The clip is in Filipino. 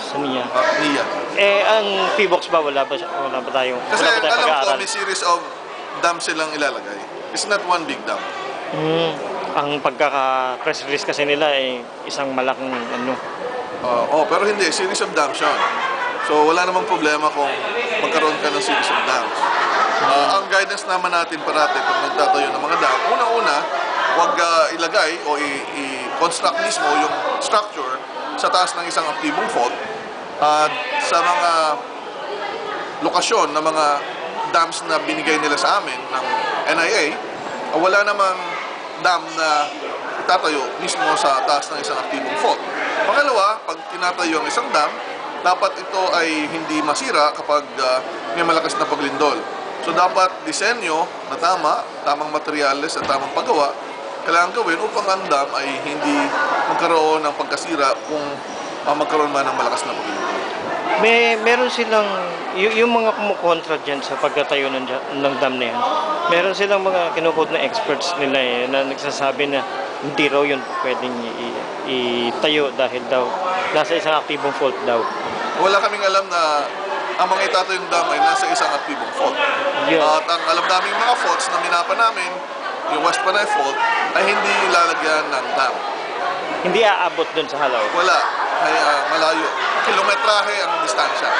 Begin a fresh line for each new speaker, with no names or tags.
sa NIA.
NIA.
Ang PBOX ba, wala ba tayo?
Kasi
Wala ba tayong
alam ko,
pag-aaral?
may series of dams silang ilalagay. It's not one big dam.
Ang pagkaka-press release kasi nila ay isang malaking ano.
Pero hindi, series of dams yun. So wala namang problema kung magkaroon ka ng series of dams. Ang guidance naman natin parati pag nagtatayo ng mga dam, una-una, huwag ilagay o i-construct mismo yung structure sa taas ng isang aktibong fault. At sa mga lokasyon ng mga dams na binigay nila sa amin ng NIA, wala namang dam na tatayo mismo sa taas ng isang aktibong fault. Pangalawa, pag tinatayo ang isang dam, dapat ito ay hindi masira kapag may malakas na paglindol. So dapat disenyo na tamang materyales at tamang paggawa, kailangan gawin upang ang dam ay hindi magkaroon ng pagkasira kung magkaroon man ng malakas na paglindol.
Meron silang, yung mga kumukontra dyan sa pagkatayo ng dam na yan, meron silang mga kinukod na experts nila na nagsasabi na hindi raw yun pwedeng itayo dahil daw nasa isang aktibong fault daw.
Wala kaming alam na ang mga itatayong dam ay nasa isang aktibong fault. At ang alam namin mga faults na minapa namin, yung West Panay Fault, ay hindi lalagyan ng dam.
Hindi aabot dun sa halaw?
Wala. Ay malayo. Kilometrahe ang distansya.